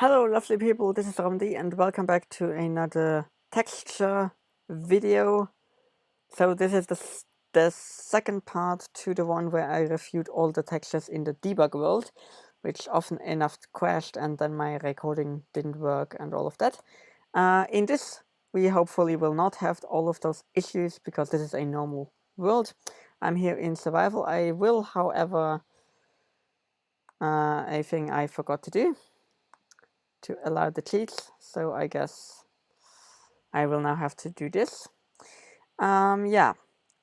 Hello lovely people, this is Ramdi and welcome back to another texture video. So this is the second part to the one where I reviewed all the textures in the debug world, which often enough crashed and then my recording didn't work and all of that. In this we hopefully will not have all of those issues because this is a normal world. I'm here in survival. I will, however, a thing I forgot to do to allow the cheats, so I guess I will now have to do this. Yeah,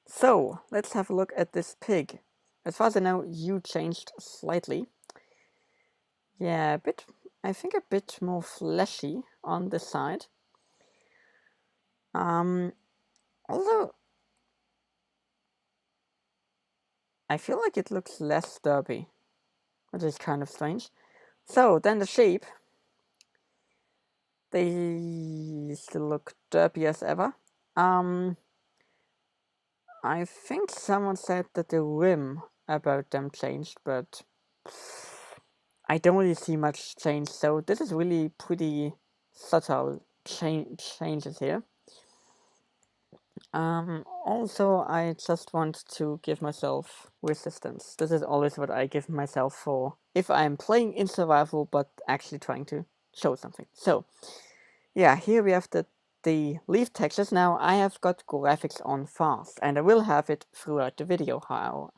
so let's have a look at this pig. As far as I know, you changed slightly. Yeah, I think a bit more fleshy on this side. Although I feel like it looks less derpy, which is kind of strange. So then the sheep, they still look derpy as ever. I think someone said that the rim about them changed, but I don't really see much change, so this is really pretty subtle changes here. Also, I just want to give myself resistance. This is always what I give myself for if I'm playing in survival but actually trying to show something. So, yeah, here we have the leaf textures. Now I have got graphics on fast and I will have it throughout the video.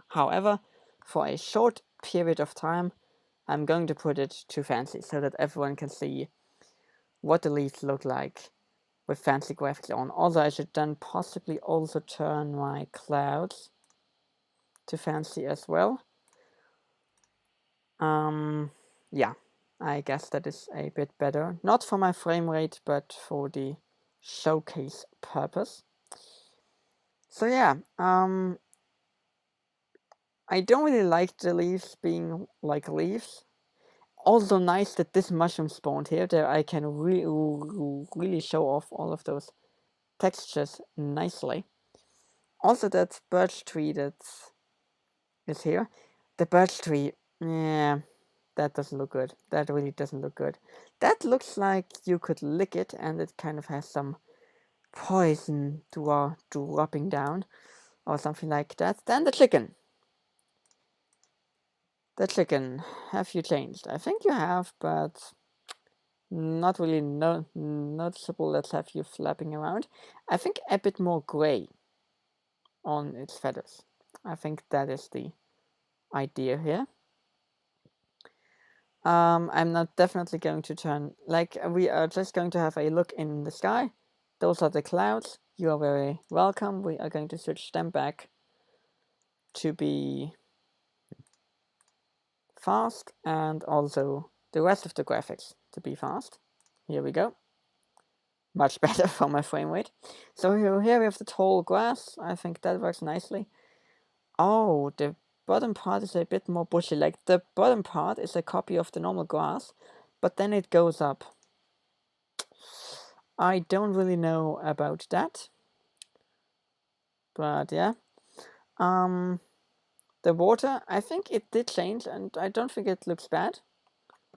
However, for a short period of time, I'm going to put it to fancy so that everyone can see what the leaves look like with fancy graphics on. Also, I should then possibly also turn my clouds to fancy as well. Yeah, I guess that is a bit better. Not for my frame rate, but for the showcase purpose. So yeah, I don't really like the leaves being like leaves. Also nice that this mushroom spawned here, that I can really show off all of those textures nicely. Also that birch tree that is here. The birch tree, yeah, that doesn't look good. That really doesn't look good. That looks like you could lick it and it kind of has some poison dropping down or something like that. Then the chicken. The chicken, have you changed? I think you have, but not really noticeable. Let's have you flapping around. I think a bit more gray on its feathers. I think that is the idea here. I'm not definitely going to turn, like, we are just going to have a look in the sky. Those are the clouds. You are very welcome. We are going to switch them back to be fast and also the rest of the graphics to be fast. Here we go. Much better for my frame rate. So here we have the tall grass. I think that works nicely. Oh, the bottom part is a bit more bushy. Like the bottom part is a copy of the normal grass, but then it goes up. I don't really know about that. But yeah. The water, I think it did change and I don't think it looks bad.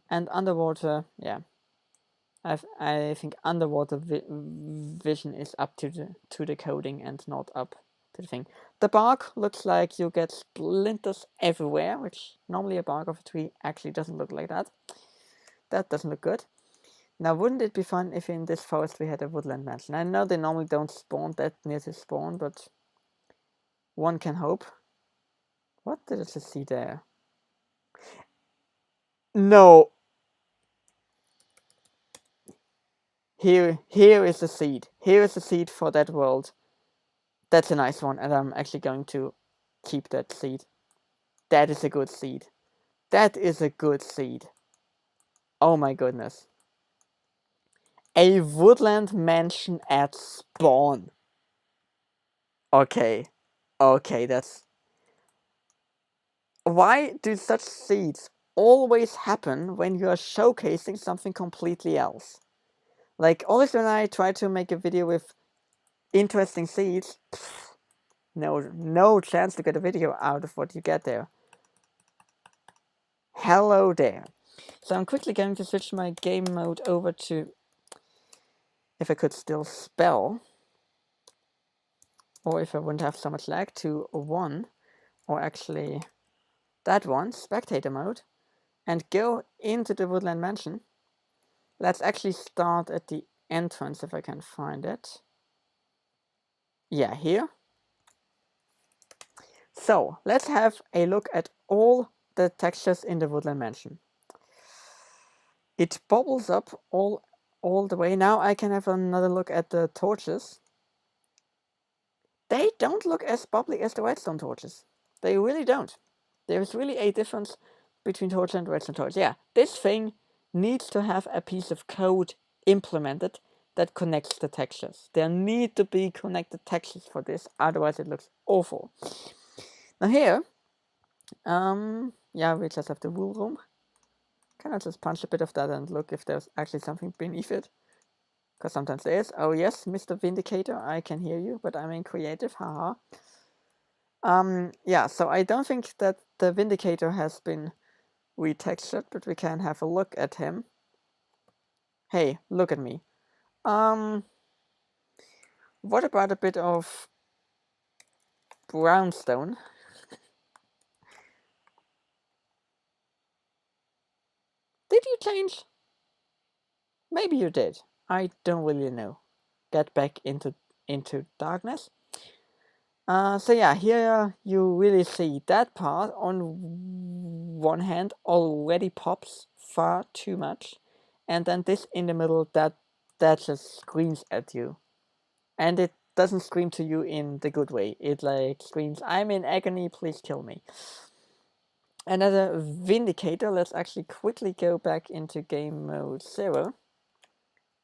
And underwater, yeah. I think underwater vision is up to the coding and not up to the thing. The bark looks like you get splinters everywhere, which normally a bark of a tree actually doesn't look like that. That doesn't look good. Now, wouldn't it be fun if in this forest we had a woodland mansion? I know they normally don't spawn that near to spawn, but one can hope. What did I just see there? No. Here is the seed. Here is the seed for that world. That's a nice one, and I'm actually going to keep that seed. That is a good seed. That is a good seed. Oh my goodness. A woodland mansion at spawn. Okay. Okay, that's... Why do such seeds always happen when you are showcasing something completely else? Like, always when I try to make a video with interesting seeds, no chance to get a video out of what you get there. Hello there. So I'm quickly going to switch my game mode over to, if I could still spell, or if I wouldn't have so much lag, to 1, or actually that one, spectator mode, and go into the Woodland Mansion. Let's actually start at the entrance if I can find it. Yeah, here. So let's have a look at all the textures in the Woodland Mansion. It bubbles up all the way. Now I can have another look at the torches. They don't look as bubbly as the redstone torches. They really don't. There's really a difference between torch and redstone torch. Yeah, this thing needs to have a piece of code implemented that connects the textures. There need to be connected textures for this, otherwise it looks awful. Now here, yeah, we just have the wool room. Can I just punch a bit of that and look if there's actually something beneath it? Because sometimes there is. Oh yes, Mr. Vindicator, I can hear you, but I'm in creative, haha. Yeah, so I don't think that the Vindicator has been retextured, but we can have a look at him. Hey, look at me. What about a bit of brownstone? Did you change? Maybe you did. I don't really know. Get back into darkness. So yeah, here you really see that part on one hand already pops far too much, and then this in the middle that just screams at you, and it doesn't scream to you in the good way. It like screams, "I'm in agony, please kill me." Another Vindicator. Let's actually quickly go back into game mode 0.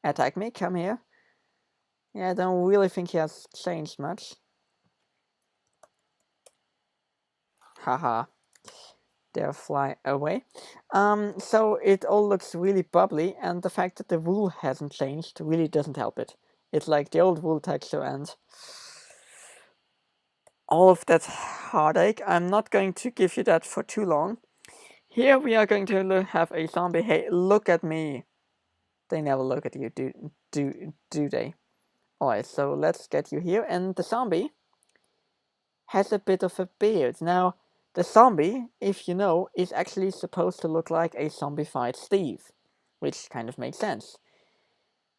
Attack me, come here. Yeah, I don't really think he has changed much. Haha. They'll fly away. So it all looks really bubbly, and the fact that the wool hasn't changed really doesn't help it. It's like the old wool texture and all of that heartache. I'm not going to give you that for too long. Here we are going to have a zombie. Hey, look at me. They never look at you, do they? Alright, so let's get you here. And the zombie has a bit of a beard. Now, the zombie, if you know, is actually supposed to look like a zombified Steve, which kind of makes sense.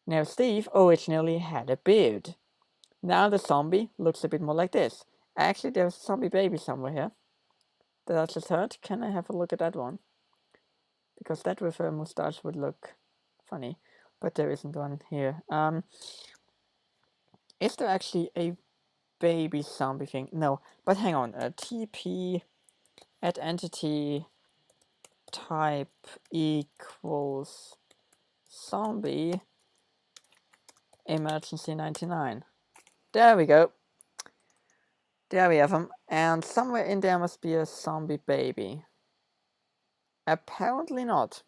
Now, Steve originally had a beard. Now the zombie looks a bit more like this. Actually, there's a zombie baby somewhere here that I just heard. Can I have a look at that one? Because that with a mustache would look funny, but there isn't one here. Is there actually a baby zombie thing? No, but hang on. TP at entity type equals zombie emergency 99. There we go. There we have them. And somewhere in there must be a zombie baby. Apparently not.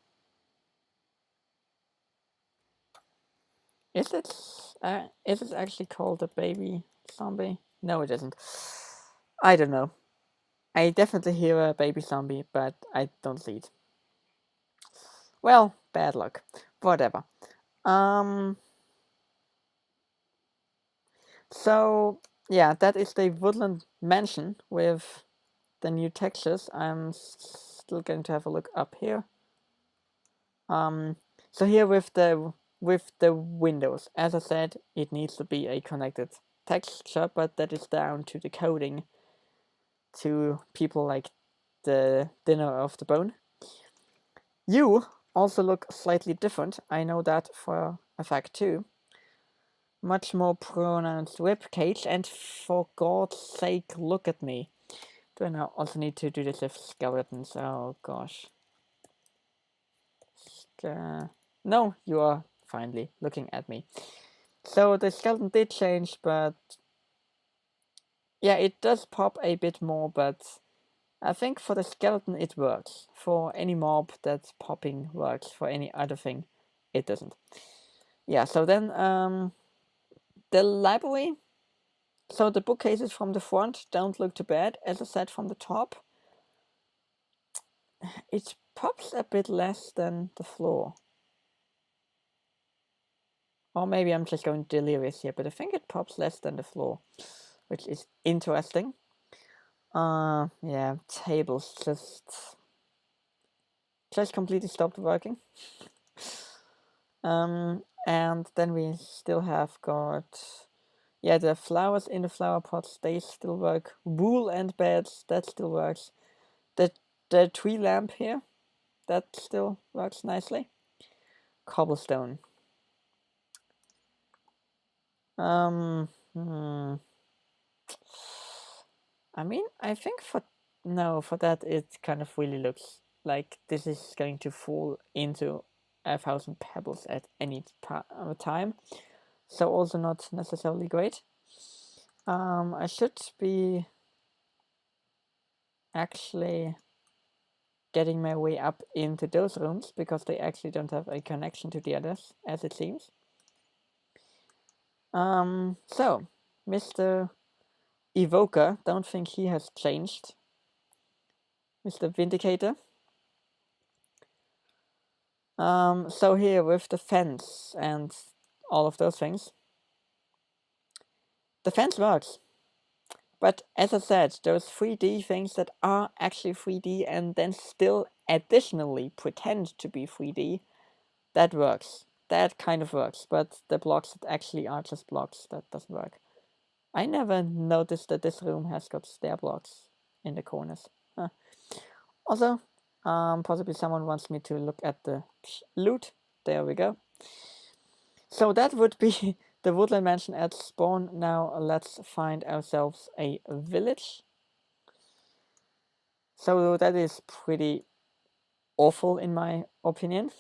Is it actually called a baby zombie? No, it isn't. I don't know. I definitely hear a baby zombie, but I don't see it. Well, bad luck. Whatever. So yeah, that is the Woodland Mansion with the new textures. I'm still going to have a look up here. So here with the windows, as I said, it needs to be a connected texture, but that is down to the coding to people like the Dinner of the Bone. You also look slightly different. I know that for a fact too. Much more pronounced ribcage, and for God's sake, look at me. Do I now also need to do this with skeletons? Oh gosh. No, you are finally looking at me. So the skeleton did change, but yeah, it does pop a bit more, but I think for the skeleton it works. For any mob that's popping works. For any other thing, it doesn't. Yeah, so then the library. So the bookcases from the front don't look too bad. As I said, from the top, it's pops a bit less than the floor. Or maybe I'm just going delirious here, but I think it pops less than the floor, which is interesting. Yeah, tables just completely stopped working. And then we still have got, yeah, the flowers in the flower pots, they still work. Wool and beds, that still works. The tree lamp here, that still works nicely. Cobblestone. Hmm. I mean, I think for that it kind of really looks like this is going to fall into 1,000 pebbles at any time. So also not necessarily great. I should be actually getting my way up into those rooms because they actually don't have a connection to the others, as it seems. So, Mr. Evoker, don't think he has changed. Mr. Vindicator. So here with the fence and all of those things, the fence works. But as I said, those 3D things that are actually 3D and then still additionally pretend to be 3D, that works. That kind of works, but the blocks that actually are just blocks, that doesn't work. I never noticed that this room has got stair blocks in the corners. Huh. Also, possibly someone wants me to look at the loot. There we go. So that would be the Woodland Mansion at spawn. Now let's find ourselves a village. So that is pretty awful in my opinion.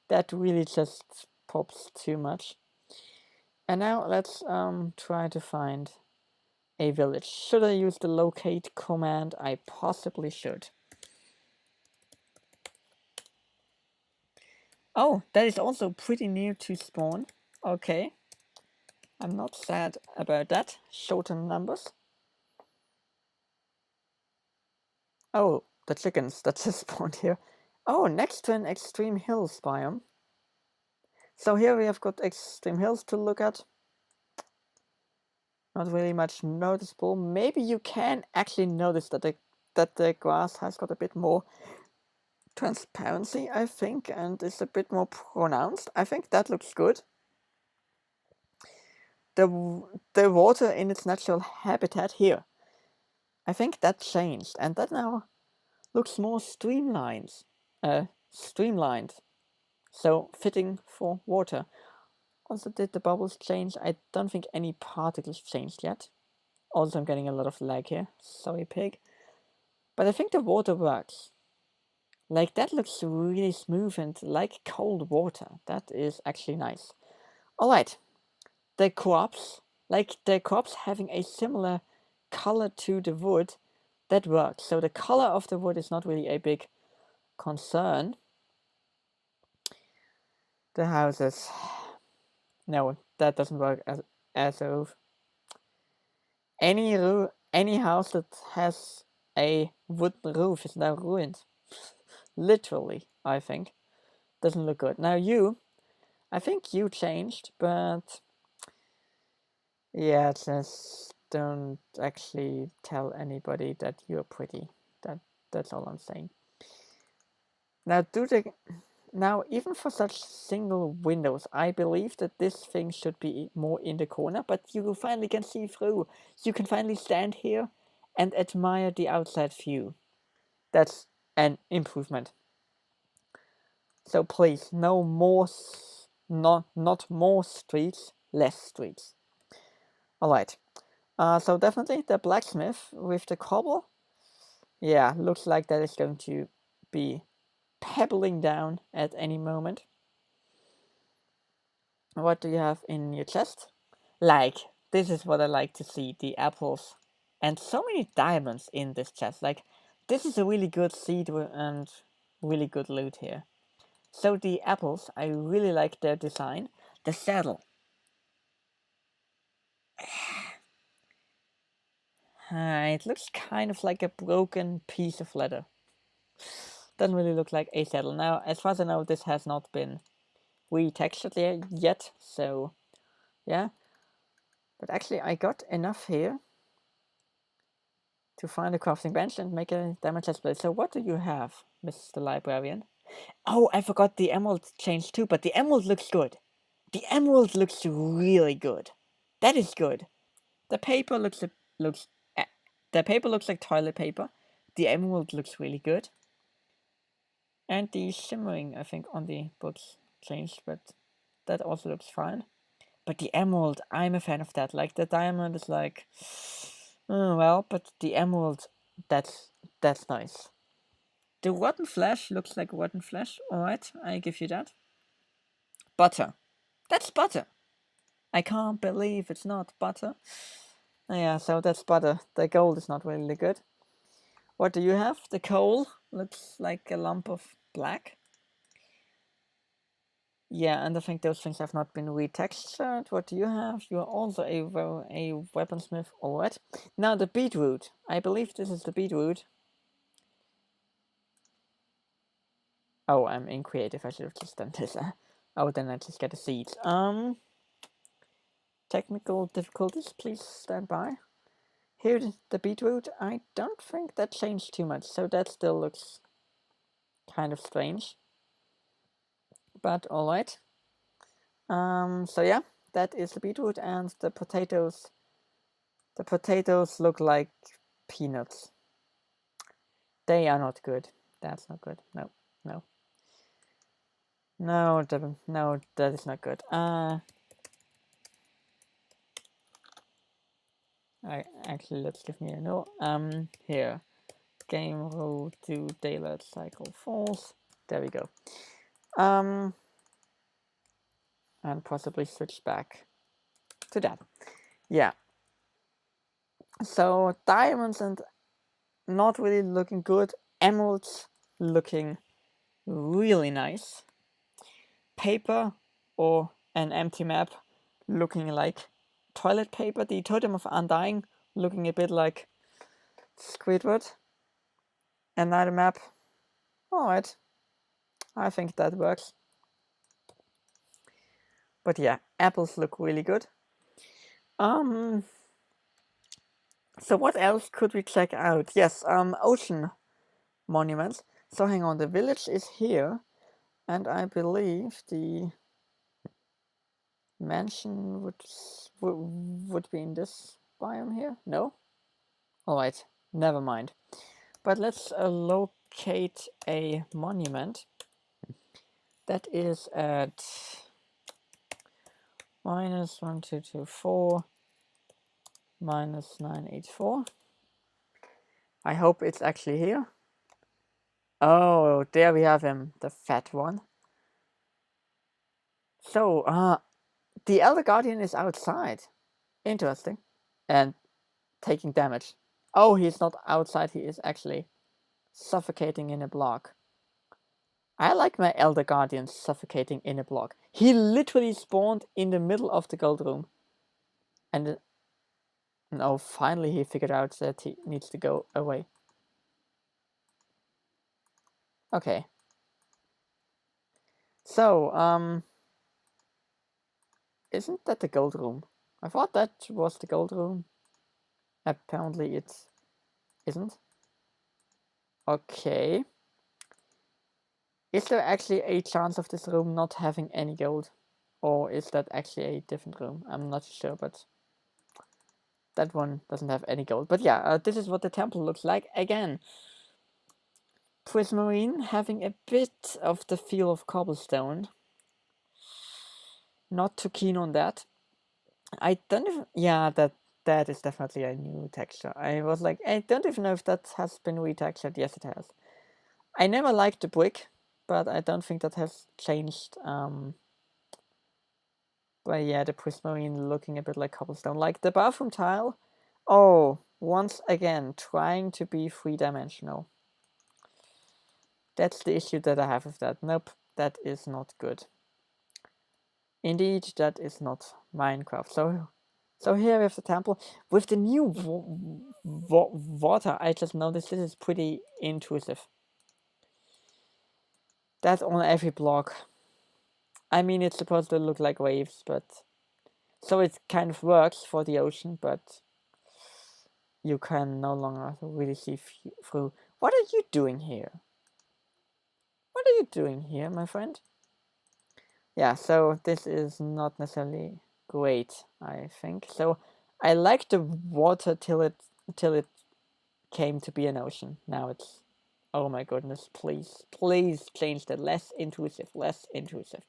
That really just pops too much. And now let's try to find a village. Should I use the locate command? I possibly should. Oh, that is also pretty near to spawn. Okay. I'm not sad about that. Shorten numbers. Oh, the chickens that just spawned here. Oh, next to an extreme hills biome. So here we have got extreme hills to look at. Not really much noticeable. Maybe you can actually notice that the grass has got a bit more transparency, I think, and is a bit more pronounced. I think that looks good. The water in its natural habitat here, I think that changed, and that now looks more streamlined. So fitting for water. Also, did the bubbles change? I don't think any particles changed yet. Also, I'm getting a lot of lag here. Sorry, pig. But I think the water works. Like, that looks really smooth and like cold water. That is actually nice. Alright. The crops, like the crops having a similar color to the wood, that works. So the color of the wood is not really a big concern. The houses. No, that doesn't work as a roof. Any house that has a wooden roof is now ruined. Literally, I think. Doesn't look good. Now I think you changed, but yeah, just don't actually tell anybody that you're pretty. That's all I'm saying. Now even for such single windows, I believe that this thing should be more in the corner, but you finally can see through. You can finally stand here and admire the outside view. That's an improvement. So please, no more, not more streets, less streets. Alright, so definitely the blacksmith with the cobble. Yeah, looks like that is going to be pebbling down at any moment. What do you have in your chest? Like, this is what I like to see, the apples. And so many diamonds in this chest. Like, this is a really good seed and really good loot here. So the apples, I really like their design. The saddle. It looks kind of like a broken piece of leather. Doesn't really look like a saddle. Now, as far as I know, this has not been retextured yet, so yeah. But actually, I got enough here to find a crafting bench and make a diamond chest plate. So what do you have, Mr. Librarian? Oh, I forgot the emerald changed too, but the emerald looks good. The emerald looks really good. That is good. The paper looks like toilet paper. The emerald looks really good. And the shimmering, I think, on the books changed, but that also looks fine. But the emerald, I'm a fan of that. Like, the diamond is like, well, but the emerald, that's nice. The rotten flesh looks like rotten flesh. Alright, I give you that. Butter. That's butter. I can't believe it's not butter. Yeah, so that's butter. The gold is not really good. What do you have? The coal looks like a lump of black. Yeah, and I think those things have not been retextured. What do you have? You are also a weaponsmith. Alright. Now the beetroot. I believe this is the beetroot. Oh, I'm in creative. I should have just done this. Oh, then I just get the seeds. Technical difficulties, please stand by. Here, the beetroot. I don't think that changed too much, so that still looks kind of strange. But alright. So yeah, that is the beetroot, and the potatoes. The potatoes look like peanuts. They are not good. That's not good. No, no. No, that is not good. Actually, let's give me a no. Here. Game rule to daylight cycle false. There we go. And possibly switch back to that. Yeah. So diamonds and not really looking good. Emeralds looking really nice. Paper or an empty map looking like toilet paper. The Totem of Undying looking a bit like Squidward. Another map. Alright. I think that works. But yeah, apples look really good. So what else could we check out? Yes, ocean monuments. So hang on, the village is here, and I believe the mansion would be in this biome here. No? Alright, never mind. But let's locate a monument that is at -1224 -984. I hope it's actually here. Oh, there we have him, the fat one. So, the Elder Guardian is outside. Interesting. And taking damage. Oh, he's not outside, he is actually suffocating in a block. I like my Elder Guardian suffocating in a block. He literally spawned in the middle of the gold room. And no, finally he figured out that he needs to go away. Okay. So, isn't that the gold room? I thought that was the gold room. Apparently it isn't. Okay. Is there actually a chance of this room not having any gold? Or is that actually a different room? I'm not sure, but that one doesn't have any gold. But yeah, this is what the temple looks like. Again, Prismarine having a bit of the feel of cobblestone. Not too keen on that. I don't even... Yeah, that is definitely a new texture. I was like, I don't even know if that has been retextured. Yes, it has. I never liked the brick, but I don't think that has changed. But yeah, the Prismarine looking a bit like cobblestone. Like the bathroom tile. Oh, once again, trying to be three-dimensional. That's the issue that I have with that. Nope, that is not good. Indeed, that is not Minecraft. So here we have the temple. With the new water, I just noticed this is pretty intrusive. That's on every block. I mean, it's supposed to look like waves, but so it kind of works for the ocean, but you can no longer really see through. What are you doing here? What are you doing here, my friend? Yeah, so this is not necessarily great, I think. So I liked the water till it came to be an ocean. Now it's, oh my goodness, please change that. Less intrusive, less intrusive.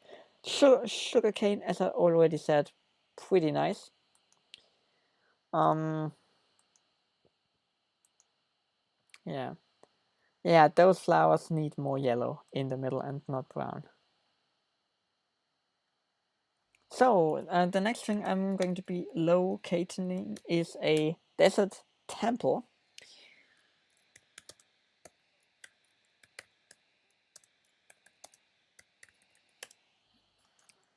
Sugarcane, as I already said, pretty nice. Yeah. Yeah, those flowers need more yellow in the middle and not brown. So, the next thing I'm going to be locating is a desert temple.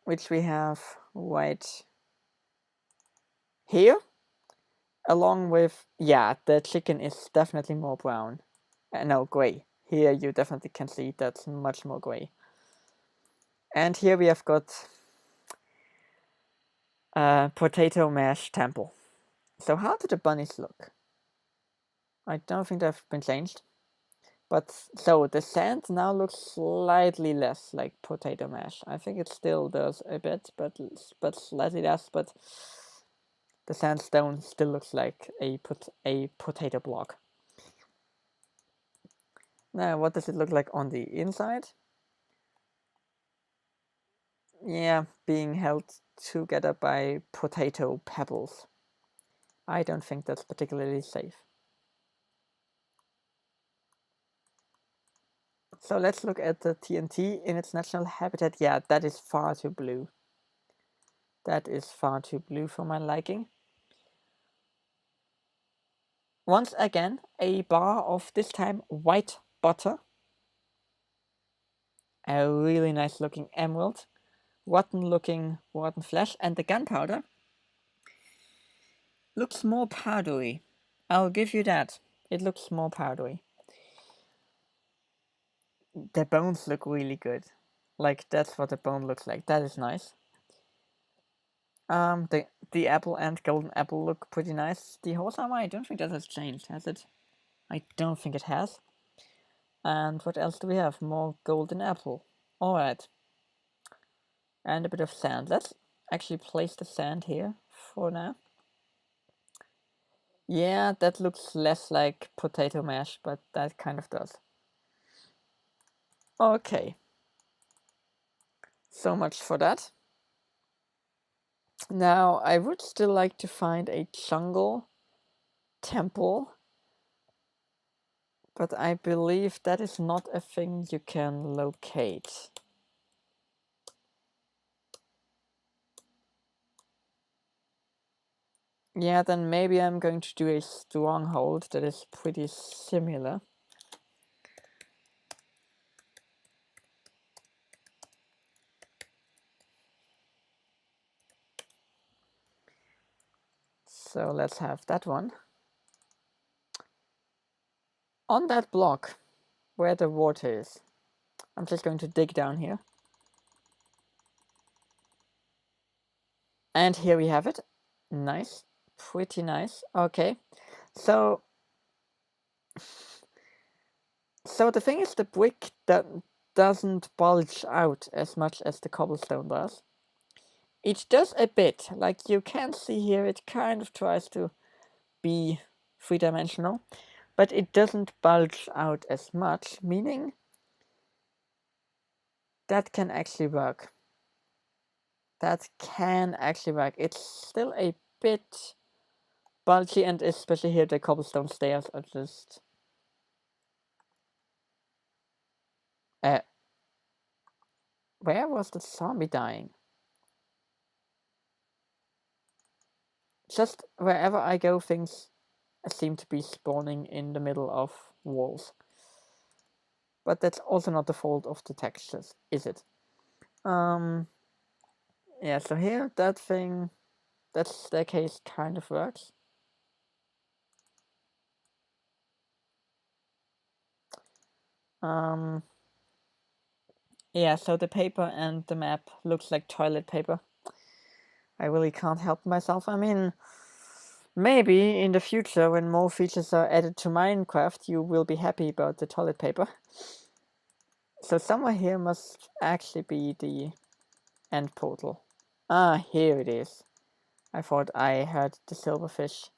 Which we have right here. Along with, yeah, the chicken is definitely more brown. No, gray. Here you definitely can see that's much more gray. And here we have got a potato mash temple. So how do the bunnies look? I don't think they've been changed. But so the sand now looks slightly less like potato mash. I think it still does a bit, but slightly less. But the sandstone still looks like a potato block. Now, what does it look like on the inside? Yeah, being held together by potato pebbles. I don't think that's particularly safe. So let's look at the TNT in its natural habitat. Yeah, that is far too blue. That is far too blue for my liking. Once again, a bar of this time white butter. A really nice looking emerald. Rotten flesh. And the gunpowder looks more powdery. I'll give you that. It looks more powdery. The bones look really good. Like, that's what the bone looks like. That is nice. The apple and golden apple look pretty nice. The horse armor, I don't think that has changed, has it? I don't think it has. And what else do we have? More golden apple. Alright. And a bit of sand. Let's actually place the sand here for now. Yeah, that looks less like potato mash, but that kind of does. Okay. So much for that. Now, I would still like to find a jungle temple, but I believe that is not a thing you can locate. Yeah, then maybe I'm going to do a stronghold that is pretty similar. So let's have that one. On that block, where the water is, I'm just going to dig down here. And here we have it. Nice. Pretty nice. Okay. So the thing is, the brick that doesn't bulge out as much as the cobblestone does. It does a bit. Like you can see here, it kind of tries to be three-dimensional, but it doesn't bulge out as much, meaning that can actually work. That can actually work. It's still a bit bulgy, and especially here the cobblestone stairs are just... where was the zombie dying? Just wherever I go, things seem to be spawning in the middle of walls. But that's also not the fault of the textures, is it? Yeah, so here, that staircase kind of works. Yeah, so the paper and the map looks like toilet paper. I really can't help myself. I mean, maybe in the future when more features are added to Minecraft, you will be happy about the toilet paper. So somewhere here must actually be the end portal. Ah, here it is. I thought I heard the silverfish.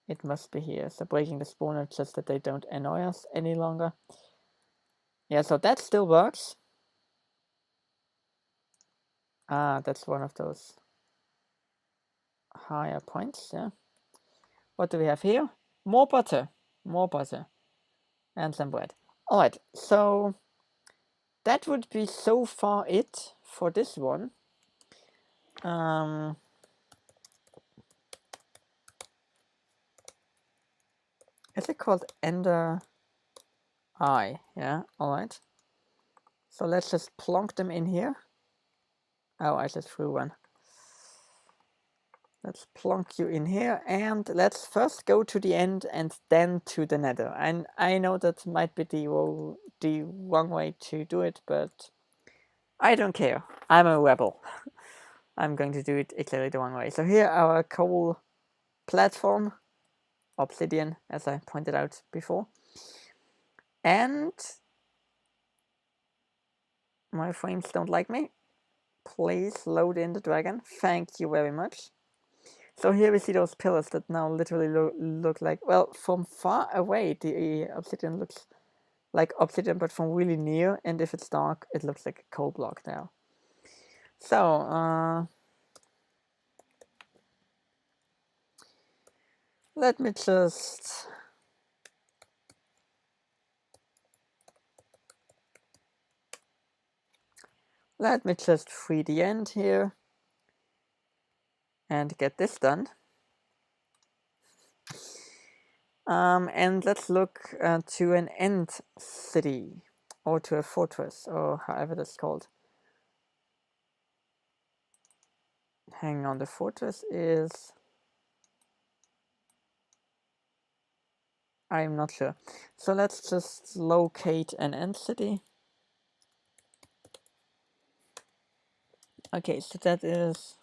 It must be here. So breaking the spawner just that they don't annoy us any longer. Yeah, so that still works. Ah, that's one of those higher points, yeah. What do we have here? More butter. More butter. And some bread. Alright, so that would be so far it for this one. Is it called Ender Eye? Yeah, alright. So let's just plonk them in here. Oh, I just threw one. Let's plonk you in here, and let's first go to the end and then to the nether. And I know that might be the wrong way to do it, but I don't care. I'm a rebel. I'm going to do it exactly the wrong way. So here our coal platform, obsidian, as I pointed out before. And my frames don't like me. Please load in the dragon. Thank you very much. So here we see those pillars that now literally look like, well, from far away the obsidian looks like obsidian, but from really near, and if it's dark, it looks like a coal block now. So, let me just free the end here and get this done. And let's look to an end city, or to a fortress, or however that's called. Hang on, the fortress is... I'm not sure. So let's just locate an end city. Okay, so that is...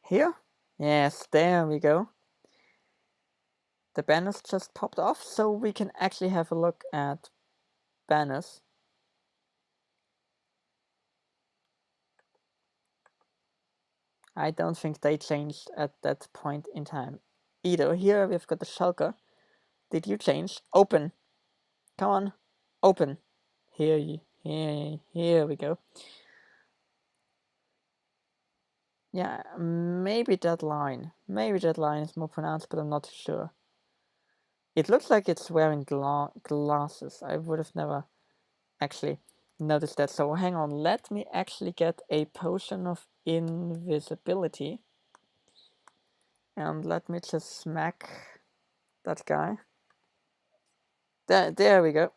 here? Yes, there we go. The banners just popped off, so we can actually have a look at banners. I don't think they changed at that point in time either. Here we've got the shulker. Did you change? Open. Come on. Open. Here we go. Yeah, maybe that line is more pronounced, but I'm not sure. It looks like it's wearing glasses. I would have never actually noticed that. So hang on, let me actually get a potion of invisibility. And let me just smack that guy. There we go.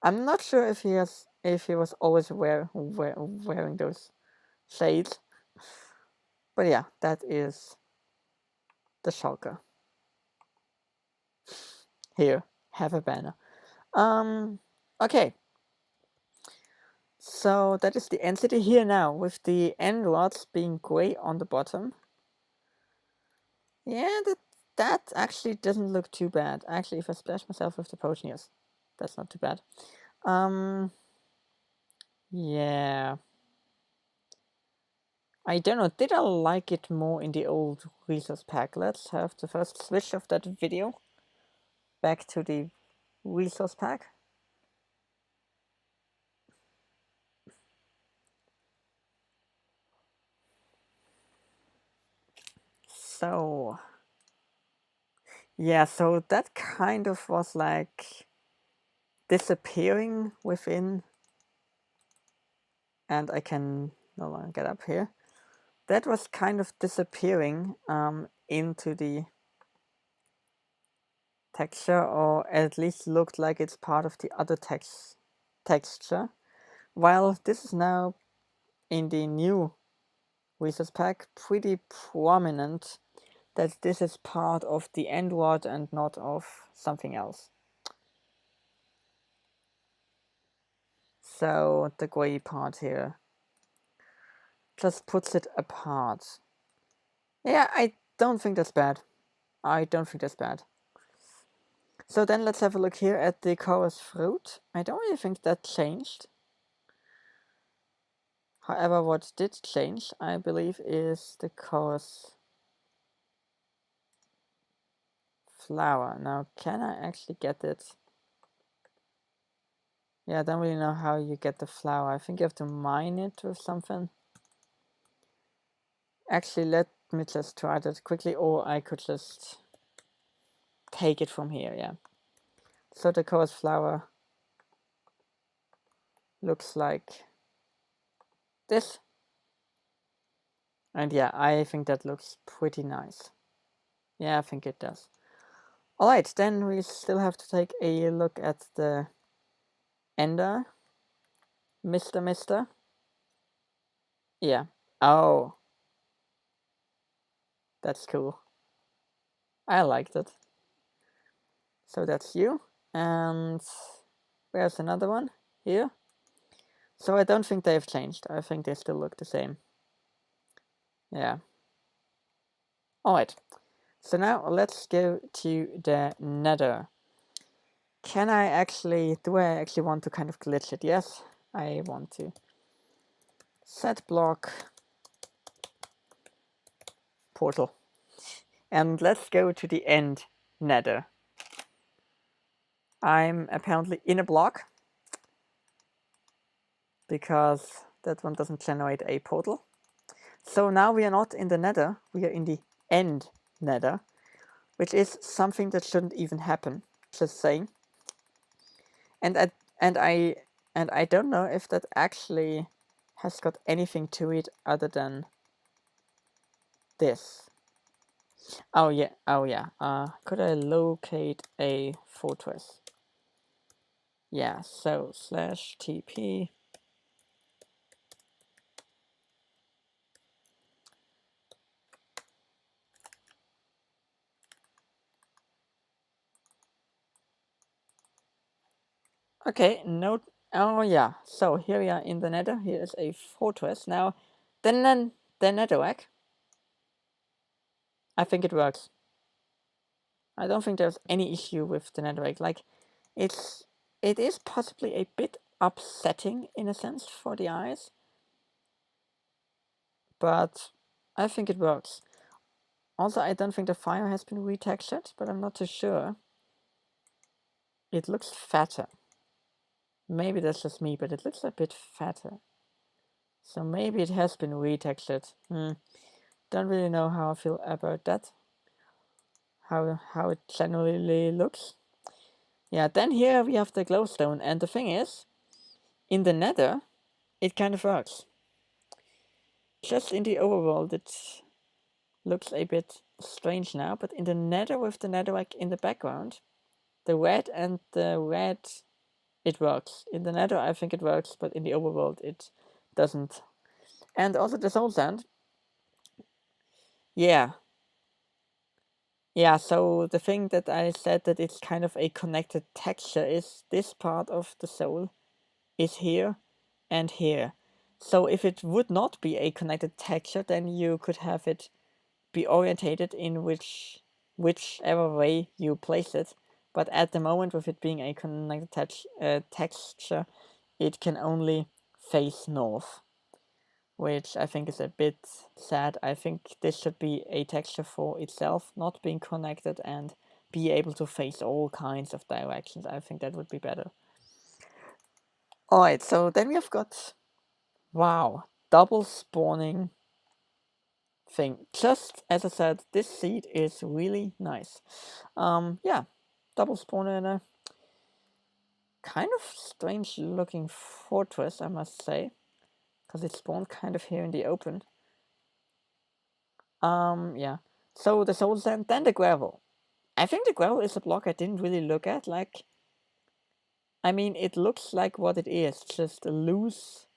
I'm not sure if he was always wearing those shades. But yeah, that is the shulker. Here, have a banner. Okay. So that is the end city here now, with the end rods being gray on the bottom. Yeah, that actually doesn't look too bad. Actually, if I splash myself with the potion, yes, that's not too bad. Yeah. I don't know, did I like it more in the old resource pack? Let's have the first switch of that video back to the resource pack. So, yeah, so that kind of was like disappearing within, and I can no longer get up here. That was kind of disappearing into the texture, or at least looked like it's part of the other texture, while this is now in the new resource pack pretty prominent that this is part of the end rod and not of something else. So the gray part here just puts it apart. Yeah, I don't think that's bad. I don't think that's bad. So then let's have a look here at the chorus fruit. I don't really think that changed. However, what did change, I believe, is the chorus flower. Now, can I actually get it? Yeah, I don't really know how you get the flower. I think you have to mine it with something. Actually, let me just try that quickly, or I could just take it from here, yeah. So the chorus flower looks like this. And yeah, I think that looks pretty nice. Yeah, I think it does. Alright, then we still have to take a look at the Ender. Mr. Yeah. Oh. That's cool. I liked it. So that's you. And where's another one? Here. So I don't think they've changed. I think they still look the same. Yeah. Alright. So now let's go to the Nether. Do I actually want to kind of glitch it? Yes, I want to. Set block portal. And let's go to the end Nether. I'm apparently in a block because that one doesn't generate a portal. So now we are not in the Nether, we are in the end Nether, which is something that shouldn't even happen, just saying. And I don't know if that actually has got anything to it other than this. Oh yeah. Could I locate a fortress? Yeah, so /TP. Okay, note. Oh yeah, so here we are in the Nether. Here is a fortress. Now, the Netherrack. I think it works. I don't think there's any issue with the Netherrack. Like, it is possibly a bit upsetting in a sense for the eyes, but I think it works. Also, I don't think the fire has been retextured, but I'm not too sure. It looks fatter. Maybe that's just me, but it looks a bit fatter. So maybe it has been retextured. Don't really know how I feel about that. How it generally looks. Yeah, then here we have the glowstone, and the thing is, in the Nether, it kind of works. Just in the overworld, it looks a bit strange now, but in the Nether with the Netherrack in the background, the red, it works. In the Nether, I think it works, but in the overworld, it doesn't. And also the soul sand. Yeah. Yeah, so the thing that I said that it's kind of a connected texture is this part of the soul is here and here. So if it would not be a connected texture, then you could have it be orientated in whichever way you place it. But at the moment, with it being a connected texture, it can only face north, which I think is a bit sad. I think this should be a texture for itself, not being connected and be able to face all kinds of directions. I think that would be better. Alright, so then we have got, wow, double spawning thing. Just as I said, this seed is really nice. Yeah, double spawner in a kind of strange looking fortress, I must say, because it spawned kind of here in the open. Yeah. So the soul sand, then the gravel. I think the gravel is a block I didn't really look at. Like, I mean, it looks like what it is, just a loose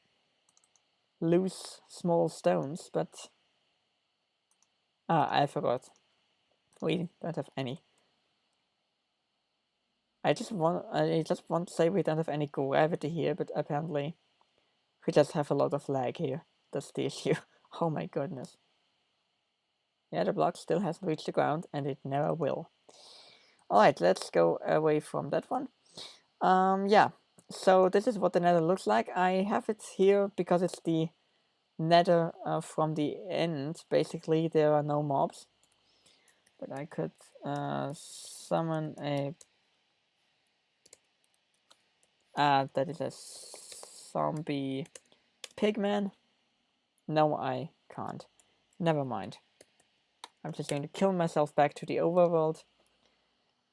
loose small stones, but I forgot. We don't have any. I just want to say we don't have any gravity here, but apparently we just have a lot of lag here. That's the issue. Oh my goodness. Yeah, the block still hasn't reached the ground, and it never will. Alright, let's go away from that one. Yeah, so this is what the nether looks like. I have it here because it's the nether from the end. Basically, there are no mobs. But I could summon a... that is a zombie pigman. No, I can't. Never mind. I'm just going to kill myself back to the overworld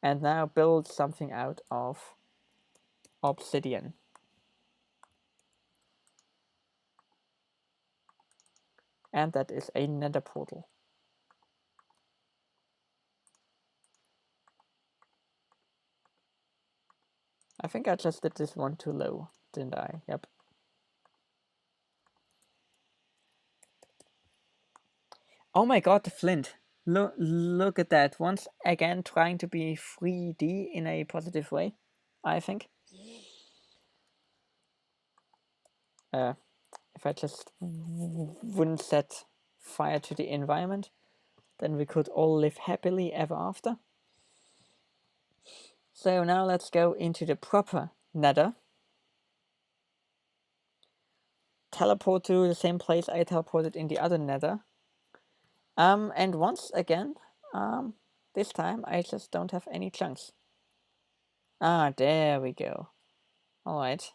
and now build something out of obsidian. And that is a nether portal. I think I just did this one too low, didn't I? Yep. Oh my god, the flint. Look at that. Once again, trying to be 3D in a positive way, I think. If I just wouldn't set fire to the environment, then we could all live happily ever after. So now let's go into the proper nether. Teleport to the same place I teleported in the other nether. And once again, this time I just don't have any chunks. Ah, there we go. Alright.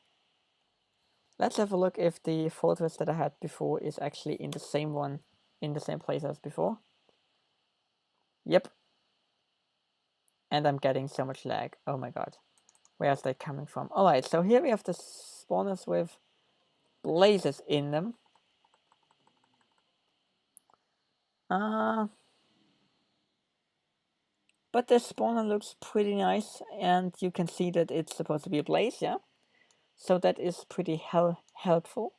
Let's have a look if the fortress that I had before is actually in the same one, in the same place as before. Yep. And I'm getting so much lag. Oh my god. Where's that coming from? Alright, so here we have the spawners with blazes in them. But the spawner looks pretty nice, and you can see that it's supposed to be a blaze, yeah? So that is pretty helpful.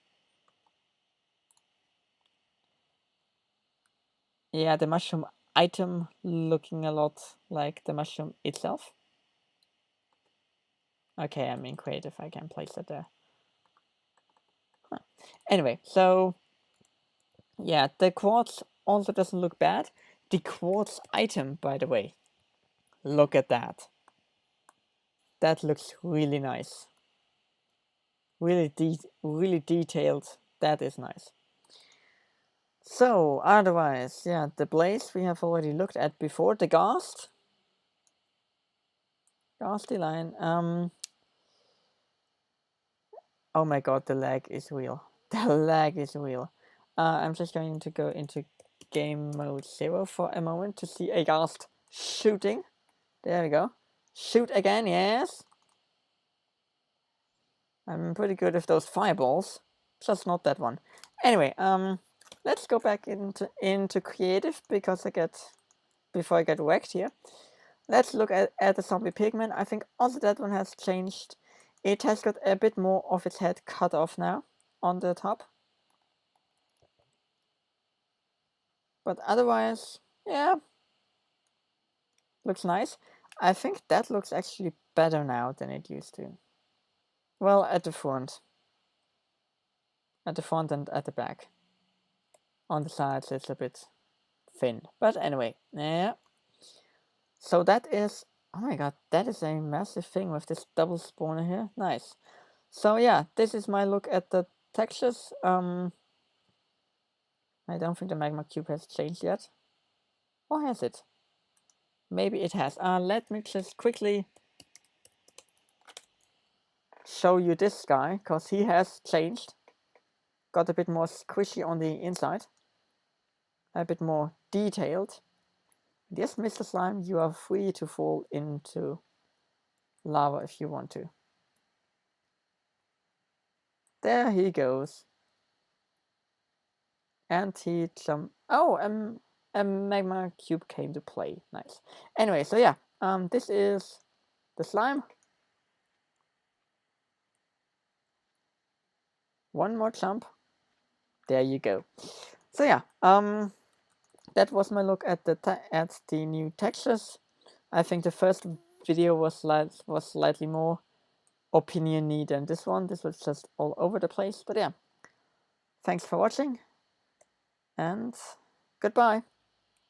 Yeah, the mushroom item looking a lot like the mushroom itself. Okay, I'm in creative, I can place that there. Huh. Anyway, so yeah, the quartz also doesn't look bad. The quartz item, by the way, look at that. That looks really nice. Really detailed. That is nice. So, otherwise, yeah, the blaze we have already looked at before. The ghast. Ghastly line. Oh my god, the lag is real. The lag is real. I'm just going to go into game mode 0 for a moment to see a ghast shooting. There we go. Shoot again, yes. I'm pretty good with those fireballs. Just not that one. Anyway, let's go back into creative because before I get wrecked here. Let's look at the zombie pigman. I think also that one has changed. It has got a bit more of its head cut off now on the top. But otherwise, yeah, looks nice. I think that looks actually better now than it used to. Well, at the front. At the front and at the back. On the sides it's a bit thin. But anyway, yeah. So that is, oh my god, that is a massive thing with this double spawner here. Nice. So yeah, this is my look at the textures. I don't think the magma cube has changed yet. Or has it? Maybe it has. Let me just quickly show you this guy, because he has changed. Got a bit more squishy on the inside. A bit more detailed. Yes, Mr. Slime, you are free to fall into lava if you want to. There he goes. And he jumped. Oh, a magma cube came to play. Nice. Anyway, so yeah, this is the slime. One more jump. there you go. So yeah, that was my look at the new textures. I think the first video was slightly more opinion-y than this one. This was just all over the place. But yeah, thanks for watching, and goodbye.